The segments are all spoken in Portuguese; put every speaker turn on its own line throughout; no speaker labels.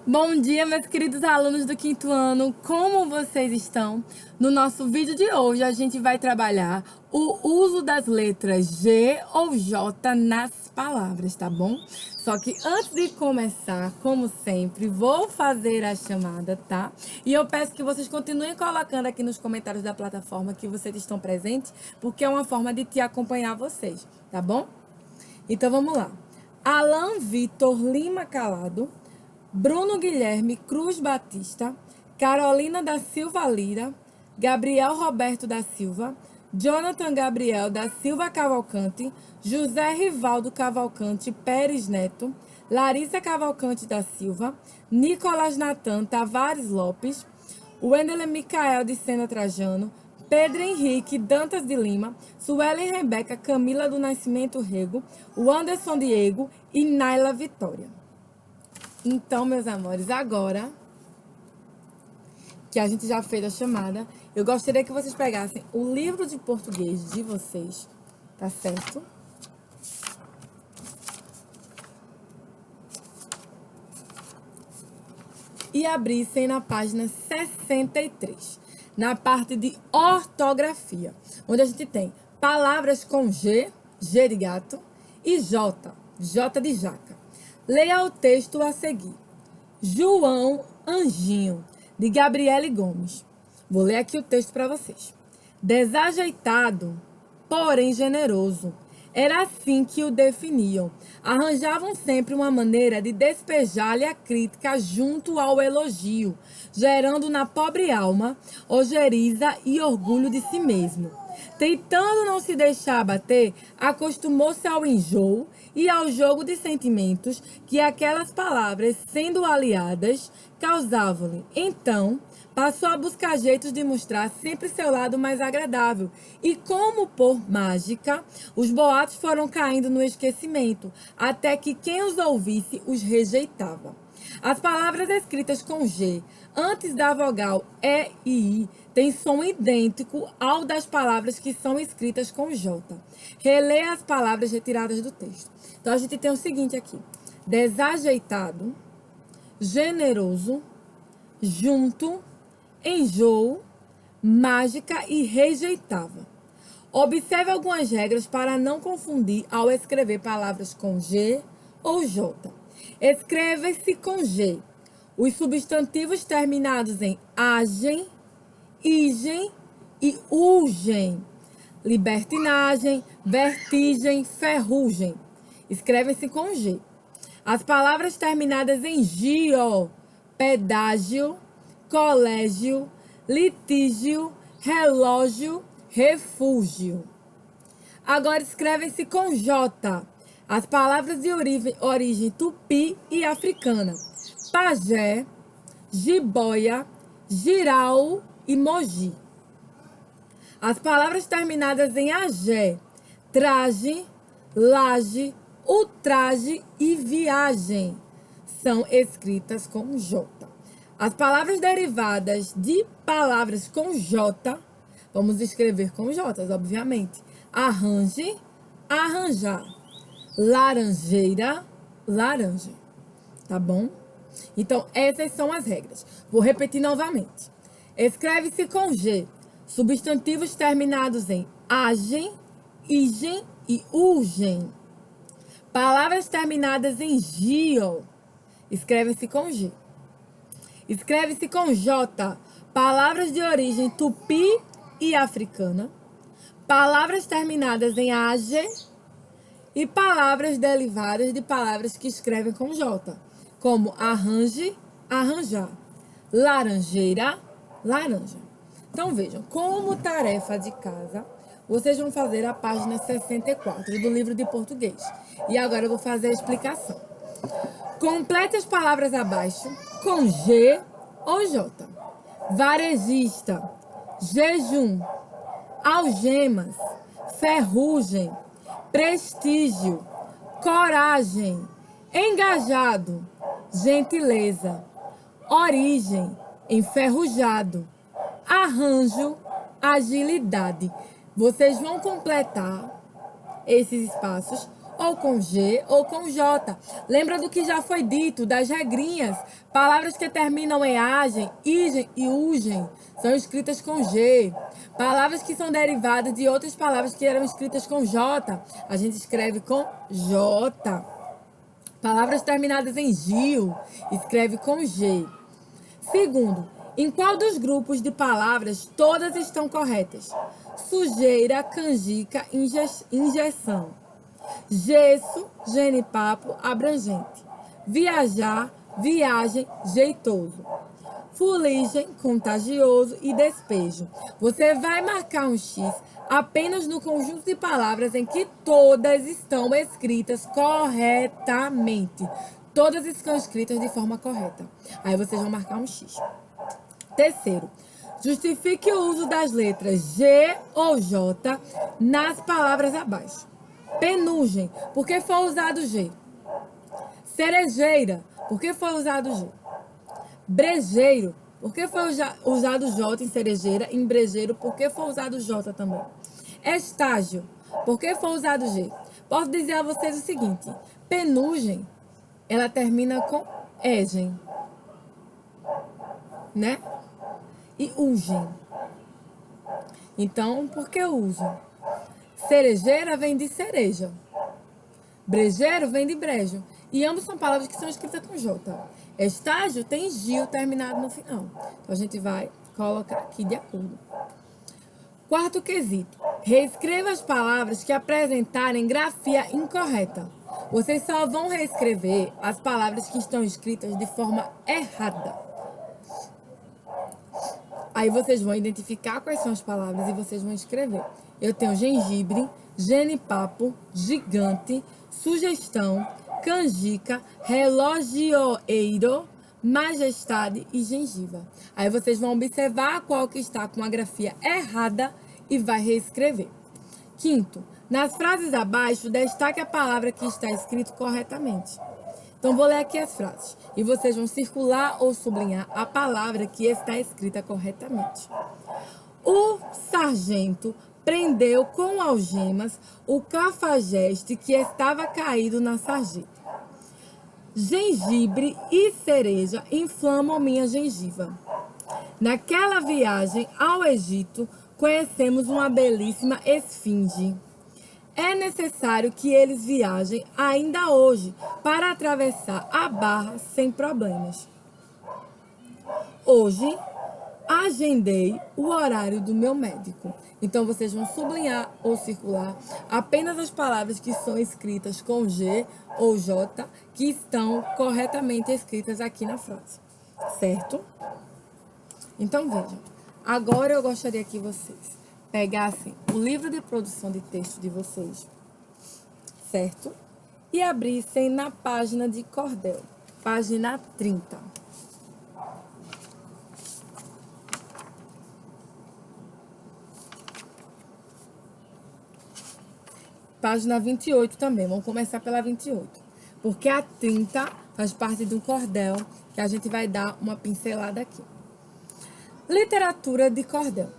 Bom dia, meus queridos alunos do quinto ano, como vocês estão? No nosso vídeo de hoje, a gente vai trabalhar o uso das letras G ou J nas palavras, tá bom? Só que antes de começar, como sempre, vou fazer a chamada, tá? E eu peço que vocês continuem colocando aqui nos comentários da plataforma que vocês estão presentes, porque é uma forma de te acompanhar vocês, tá bom? Então vamos lá. Alan Vitor Lima Calado, Bruno Guilherme Cruz Batista, Carolina da Silva Lira, Gabriel Roberto da Silva, Jonathan Gabriel da Silva Cavalcante, José Rivaldo Cavalcante Pérez Neto, Larissa Cavalcante da Silva, Nicolas Natan Tavares Lopes, Wendel Micael de Sena Trajano, Pedro Henrique Dantas de Lima, Suelen Rebeca Camila do Nascimento Rego, o Anderson Diego e Naila Vitória. Então, meus amores, agora que a gente já fez a chamada, eu gostaria que vocês pegassem o livro de português de vocês, tá certo? E abrissem na página 63, na parte de ortografia, onde a gente tem palavras com G, G de gato, e J, J de jaca. Leia o texto a seguir. João Anjinho, de Gabriele Gomes. Vou ler aqui o texto para vocês. Desajeitado, porém generoso. Era assim que o definiam. Arranjavam sempre uma maneira de despejar-lhe a crítica junto ao elogio, gerando na pobre alma ojeriza e orgulho de si mesmo. Tentando não se deixar abater, acostumou-se ao enjoo e ao jogo de sentimentos que aquelas palavras, sendo aliadas, causavam-lhe. Então, passou a buscar jeitos de mostrar sempre seu lado mais agradável. E como por mágica, os boatos foram caindo no esquecimento, até que quem os ouvisse os rejeitava. As palavras escritas com G, antes da vogal E e I, têm som idêntico ao das palavras que são escritas com J. Releia as palavras retiradas do texto. Então, a gente tem o seguinte aqui. Desajeitado, generoso, junto, enjoo, mágica e rejeitava. Observe algumas regras para não confundir ao escrever palavras com G ou J. Escreve-se com G os substantivos terminados em agem, igem e ugem. Libertinagem, vertigem, ferrugem. Escrevem-se com G. As palavras terminadas em gio, pedágio, colégio, litígio, relógio, refúgio. Agora escrevem-se com J. As palavras de origem tupi e africana. Pajé, jiboia, girau e moji. As palavras terminadas em agé, traje, laje, ultraje e viagem são escritas com J. As palavras derivadas de palavras com J, vamos escrever com J, obviamente. Arranje, arranjar. Laranjeira, laranja. Tá bom? Então, essas são as regras. Vou repetir novamente. Escreve-se com G substantivos terminados em agem, igem e ugem. Palavras terminadas em gio, escreve-se com G. Escreve-se com J, palavras de origem tupi e africana. Palavras terminadas em age e palavras derivadas de palavras que escrevem com J, como arranje, arranjar, laranjeira, laranja. Então, vejam, como tarefa de casa, vocês vão fazer a página 64 do livro de português. E agora eu vou fazer a explicação. Complete as palavras abaixo com G ou J. Varejista, jejum, algemas, ferrugem, prestígio, coragem, engajado, gentileza, origem, enferrujado, arranjo, agilidade. Vocês vão completar esses espaços ou com G, ou com J. Lembra do que já foi dito, das regrinhas. Palavras que terminam em agem, igem e ugem são escritas com G. Palavras que são derivadas de outras palavras que eram escritas com J, a gente escreve com J. Palavras terminadas em gil, escreve com G. Segundo, em qual dos grupos de palavras todas estão corretas? Sujeira, canjica, injeção. Gesso, genipapo, abrangente. Viajar, viagem, jeitoso. Fuligem, contagioso e despejo. Você vai marcar um X apenas no conjunto de palavras em que todas estão escritas corretamente. Todas estão escritas de forma correta. Aí vocês vão marcar um X. Terceiro, justifique o uso das letras G ou J nas palavras abaixo. Penugem, por que foi usado G? Cerejeira, por que foi usado G? Brejeiro, por que foi usado J em cerejeira? Em brejeiro, por que foi usado J também? Estágio, por que foi usado G? Posso dizer a vocês o seguinte: penugem, ela termina com egen, né? E ugem. Então, por que uso? Cerejeira vem de cereja. Brejeiro vem de brejo. E ambos são palavras que são escritas com J. Estágio tem gil terminado no final. Então, a gente vai colocar aqui de acordo. Quarto quesito. Reescreva as palavras que apresentarem grafia incorreta. Vocês só vão reescrever as palavras que estão escritas de forma errada. Aí vocês vão identificar quais são as palavras e vocês vão escrever. Eu tenho gengibre, genipapo, gigante, sugestão, canjica, relogioeiro, majestade e gengiva. Aí vocês vão observar qual que está com a grafia errada e vai reescrever. Quinto, nas frases abaixo, destaque a palavra que está escrito corretamente. Então, vou ler aqui as frases e vocês vão circular ou sublinhar a palavra que está escrita corretamente. O sargento prendeu com algemas o cafajeste que estava caído na sarjeta. Gengibre e cereja inflamam minha gengiva. Naquela viagem ao Egito, conhecemos uma belíssima esfinge. É necessário que eles viajem ainda hoje para atravessar a barra sem problemas. Hoje, agendei o horário do meu médico. Então, vocês vão sublinhar ou circular apenas as palavras que são escritas com G ou J, que estão corretamente escritas aqui na frase. Certo? Então, vejam. Agora, eu gostaria que vocês pegassem o livro de produção de texto de vocês, certo? E abrissem na página de cordel, página 30. Página 28 também, vamos começar pela 28. Porque a 30 faz parte de um cordel que a gente vai dar uma pincelada aqui. Literatura de cordel.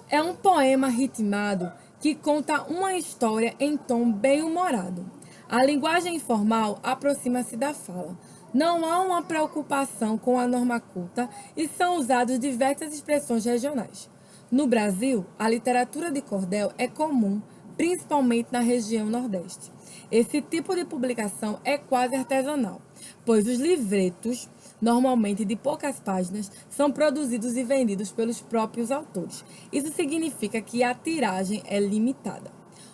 É um poema ritmado que conta uma história em tom bem-humorado. A linguagem informal aproxima-se da fala. Não há uma preocupação com a norma culta e são usadas diversas expressões regionais. No Brasil, a literatura de cordel é comum, principalmente na região Nordeste. Esse tipo de publicação é quase artesanal, pois os livretos, normalmente de poucas páginas, são produzidos e vendidos pelos próprios autores. Isso significa que a tiragem é limitada.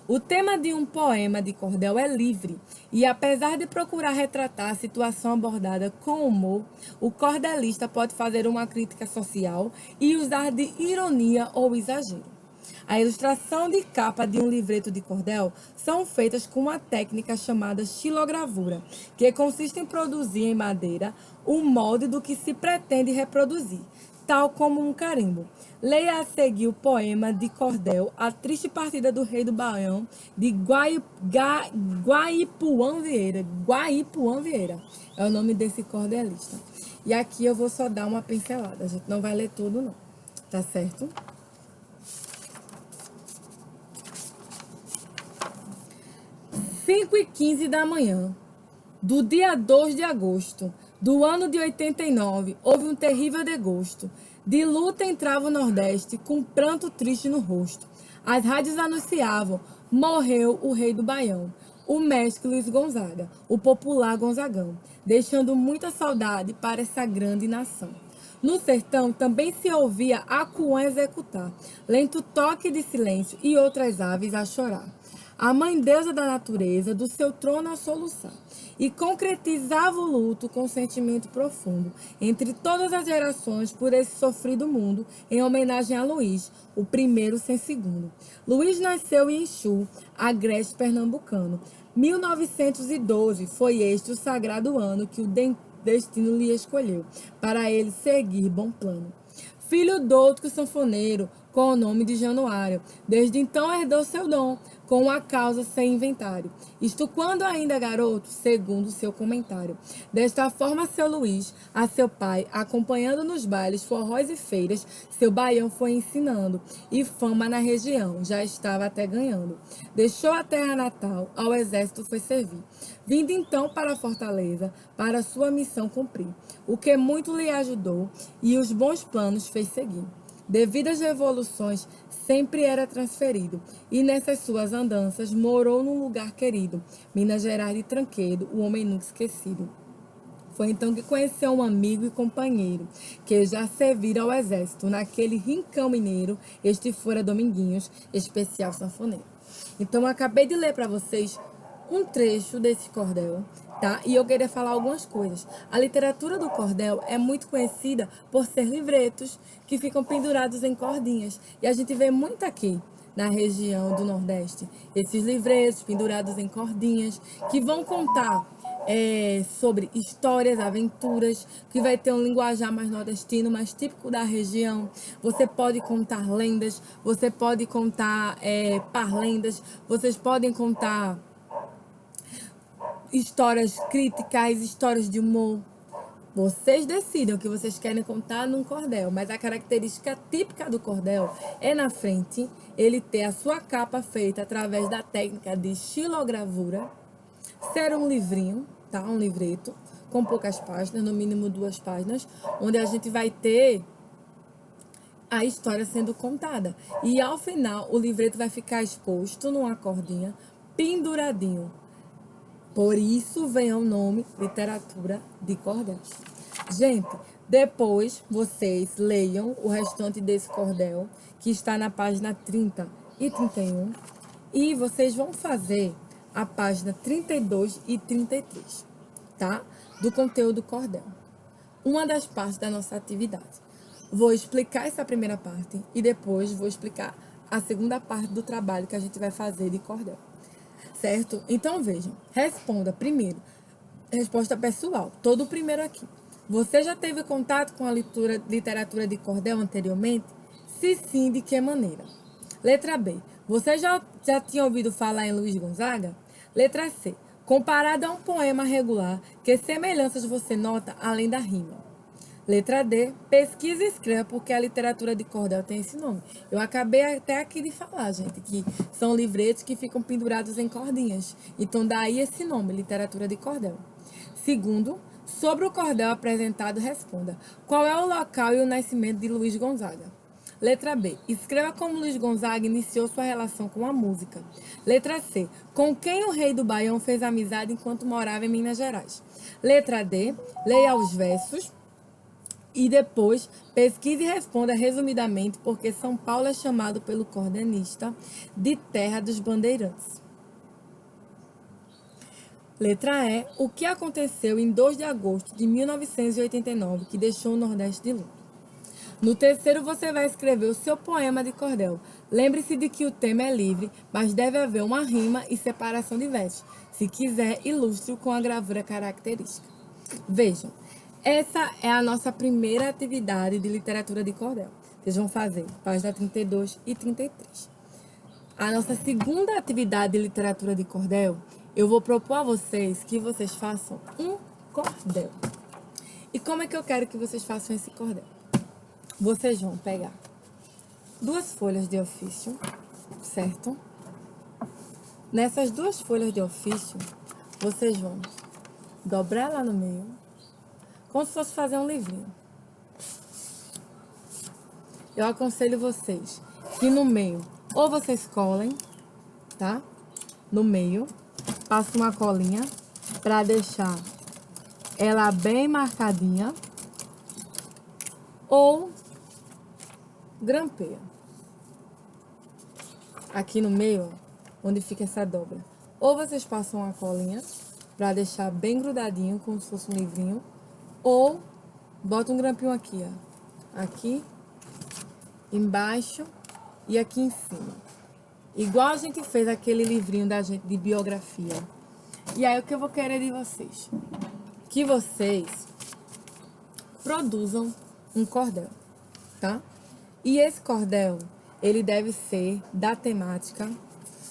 O tema de um poema de cordel é livre e, apesar de procurar retratar a situação abordada com humor, o cordelista pode fazer uma crítica social e usar de ironia ou exagero. A ilustração de capa de um livreto de cordel são feitas com uma técnica chamada xilogravura, que consiste em produzir em madeira o molde do que se pretende reproduzir, tal como um carimbo. Leia a seguir o poema de cordel A Triste Partida do Rei do Baião, de Guaipuã Vieira. Guaipuã Vieira é o nome desse cordelista. E aqui eu vou só dar uma pincelada, a gente não vai ler tudo não, tá certo? 5h15 da manhã do dia 2 de agosto do ano de 89, houve um terrível desgosto. De luta entrava o Nordeste, com pranto triste no rosto. As rádios anunciavam: morreu o rei do Baião, o mestre Luiz Gonzaga, o popular Gonzagão, deixando muita saudade para essa grande nação. No sertão também se ouvia Acuã executar, lento toque de silêncio e outras aves a chorar. A mãe deusa da natureza, do seu trono a soluçar, e concretizava o luto com sentimento profundo, entre todas as gerações, por esse sofrido mundo, em homenagem a Luiz, o primeiro sem segundo. Luiz nasceu em Exu, agreste pernambucano. 1912 foi este o sagrado ano que o destino lhe escolheu, para ele seguir bom plano. Filho douto sanfoneiro, com o nome de Januário, desde então herdou seu dom, com a causa sem inventário. Isto quando ainda garoto, segundo seu comentário. Desta forma, seu Luiz, a seu pai, acompanhando nos bailes, forróis e feiras, seu baião foi ensinando, e fama na região já estava até ganhando. Deixou a terra natal, ao exército foi servir. Vindo então para a fortaleza, para sua missão cumprir, o que muito lhe ajudou, e os bons planos fez seguir. Devido às revoluções, sempre era transferido, e nessas suas andanças morou num lugar querido, Minas Gerais de Tranquedo, o homem nunca esquecido. Foi então que conheceu um amigo e companheiro, que já servira ao exército, naquele rincão mineiro, este fora Dominguinhos, especial sanfoneiro. Então, eu acabei de ler para vocês um trecho desse cordel, tá? E eu queria falar algumas coisas. A literatura do cordel é muito conhecida por ser livretos que ficam pendurados em cordinhas. E a gente vê muito aqui na região do Nordeste esses livretos pendurados em cordinhas que vão contar sobre histórias, aventuras, que vai ter um linguajar mais nordestino, mais típico da região. Você pode contar lendas, você pode contar parlendas, vocês podem contar histórias críticas, histórias de humor. Vocês decidem o que vocês querem contar num cordel, mas a característica típica do cordel é na frente ele ter a sua capa feita através da técnica de xilogravura, ser um livrinho, tá? Um livreto com poucas páginas, no mínimo 2 páginas, onde a gente vai ter a história sendo contada. E ao final o livreto vai ficar exposto numa cordinha, penduradinho. Por isso vem o nome literatura de cordel. Gente, depois vocês leiam o restante desse cordel, que está na página 30 e 31, e vocês vão fazer a página 32 e 33, tá? Do conteúdo cordel. Uma das partes da nossa atividade. Vou explicar essa primeira parte e depois vou explicar a segunda parte do trabalho que a gente vai fazer de cordel. Certo? Então, vejam. Responda primeiro. Resposta pessoal. Todo o primeiro aqui. Você já teve contato com a literatura de cordel anteriormente? Se sim, de que maneira? Letra B. Você já tinha ouvido falar em Luiz Gonzaga? Letra C. Comparado a um poema regular, que semelhanças você nota além da rima? Letra D, pesquisa e escreva, porque a literatura de cordel tem esse nome. Eu acabei até aqui de falar, gente, que são livretos que ficam pendurados em cordinhas. Então, daí esse nome, literatura de cordel. Segundo, sobre o cordel apresentado, responda: qual é o local e o nascimento de Luiz Gonzaga? Letra B, escreva como Luiz Gonzaga iniciou sua relação com a música. Letra C, com quem o rei do Baião fez amizade enquanto morava em Minas Gerais? Letra D, leia os versos. E depois, pesquise e responda resumidamente porque São Paulo é chamado pelo cordenista de terra dos bandeirantes. Letra E. O que aconteceu em 2 de agosto de 1989 que deixou o Nordeste de luto? No terceiro, você vai escrever o seu poema de cordel. Lembre-se de que o tema é livre, mas deve haver uma rima e separação de versos. Se quiser, ilustre-o com a gravura característica. Vejam. Essa é a nossa primeira atividade de literatura de cordel. Vocês vão fazer página 32 e 33. A nossa segunda atividade de literatura de cordel, eu vou propor a vocês que vocês façam um cordel. E como é que eu quero que vocês façam esse cordel? Vocês vão pegar 2 folhas de ofício, certo? Nessas duas folhas de ofício, vocês vão dobrar lá no meio, como se fosse fazer um livrinho. Eu aconselho vocês que no meio, ou vocês colem, tá? No meio, passa uma colinha para deixar ela bem marcadinha, ou grampeia. Aqui no meio, ó, onde fica essa dobra. Ou vocês passam uma colinha para deixar bem grudadinho, como se fosse um livrinho, ou bota um grampinho aqui, ó. Aqui, embaixo e aqui em cima. Igual a gente fez aquele livrinho da gente de biografia. E aí o que eu vou querer de vocês? Que vocês produzam um cordel, tá? E esse cordel, ele deve ser da temática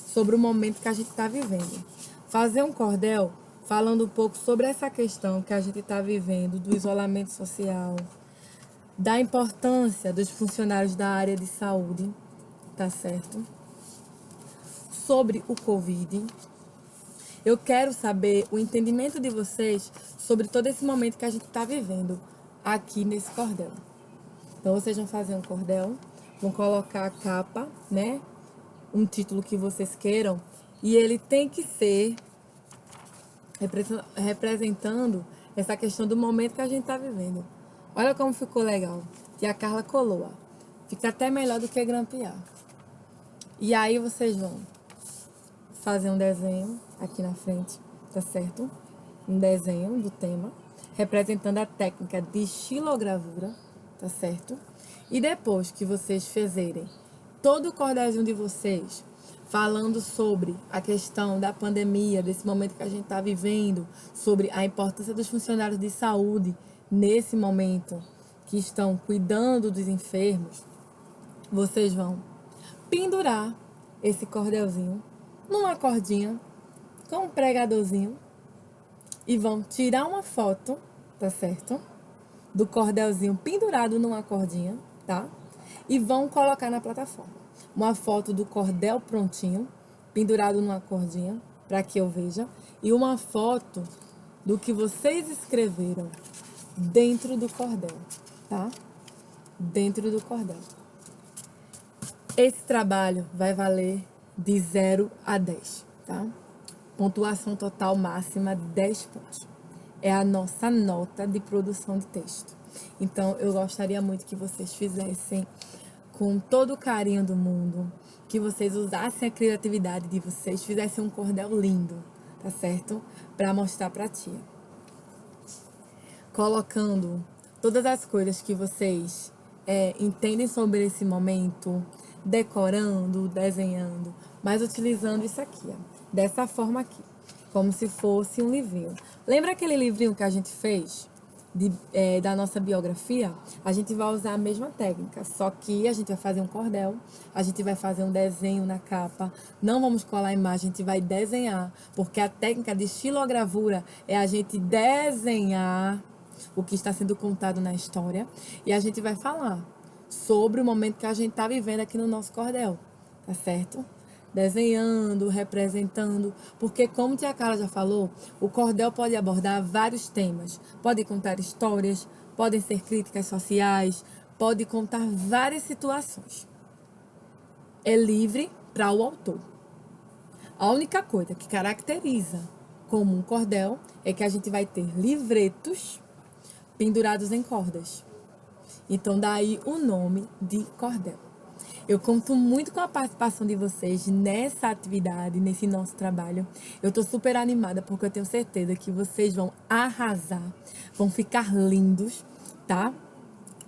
sobre o momento que a gente está vivendo. Fazer um cordel falando um pouco sobre essa questão que a gente está vivendo, do isolamento social, da importância dos funcionários da área de saúde, tá certo? Sobre o Covid. Eu quero saber o entendimento de vocês sobre todo esse momento que a gente está vivendo aqui nesse cordel. Então, vocês vão fazer um cordel, vão colocar a capa, né? Um título que vocês queiram. E ele tem que ser representando essa questão do momento que a gente está vivendo. Olha como ficou legal. E a Carla colou, ó. Fica até melhor do que grampear. E aí vocês vão fazer um desenho aqui na frente, tá certo? Um desenho do tema, representando a técnica de xilogravura, tá certo? E depois que vocês fizerem todo o cordelzinho de vocês, falando sobre a questão da pandemia, desse momento que a gente está vivendo, sobre a importância dos funcionários de saúde nesse momento que estão cuidando dos enfermos, vocês vão pendurar esse cordelzinho numa cordinha com um pregadorzinho e vão tirar uma foto, tá certo? Do cordelzinho pendurado numa cordinha, tá? E vão colocar na plataforma. Uma foto do cordel prontinho, pendurado numa cordinha, para que eu veja. E uma foto do que vocês escreveram dentro do cordel, tá? Dentro do cordel. Esse trabalho vai valer de 0 a 10, tá? Pontuação total máxima 10 pontos. É a nossa nota de produção de texto. Então, eu gostaria muito que vocês fizessem com todo o carinho do mundo, que vocês usassem a criatividade de vocês, fizessem um cordel lindo, tá certo? Para mostrar pra tia. Colocando todas as coisas que vocês entendem sobre esse momento, decorando, desenhando, mas utilizando isso aqui, ó, dessa forma aqui, como se fosse um livrinho. Lembra aquele livrinho que a gente fez da nossa biografia? A gente vai usar a mesma técnica, só que a gente vai fazer um cordel, a gente vai fazer um desenho na capa, não vamos colar a imagem, a gente vai desenhar, porque a técnica de xilogravura é a gente desenhar o que está sendo contado na história e a gente vai falar sobre o momento que a gente está vivendo aqui no nosso cordel, tá certo? Desenhando, representando, porque como tia Carla já falou, o cordel pode abordar vários temas, pode contar histórias, podem ser críticas sociais, pode contar várias situações. É livre para o autor. A única coisa que caracteriza como um cordel é que a gente vai ter livretos pendurados em cordas. Então, daí o nome de cordel. Eu conto muito com a participação de vocês nessa atividade, nesse nosso trabalho. Eu tô super animada porque eu tenho certeza que vocês vão arrasar, vão ficar lindos, tá?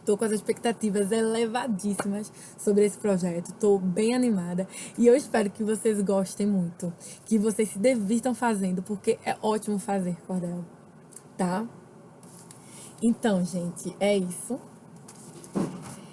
Tô com as expectativas elevadíssimas sobre esse projeto. Tô bem animada e eu espero que vocês gostem muito, que vocês se divirtam fazendo, porque é ótimo fazer cordel, tá? Então, gente, é isso.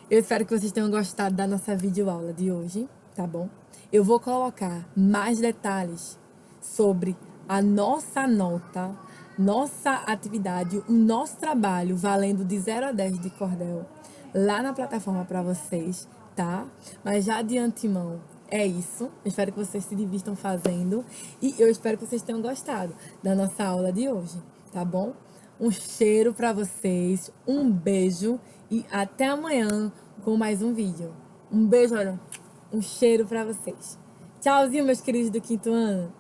Eu espero que vocês tenham gostado da nossa videoaula de hoje, tá bom? Eu vou colocar mais detalhes sobre a nossa nota, nossa atividade, o nosso trabalho valendo de 0 a 10 de cordel lá na plataforma para vocês, tá? Mas já de antemão, é isso. Eu espero que vocês se divirtam fazendo. E eu espero que vocês tenham gostado da nossa aula de hoje, tá bom? Um cheiro para vocês, um beijo e até amanhã com mais um vídeo. Um beijo, olha, um cheiro para vocês. Tchauzinho, meus queridos do quinto ano.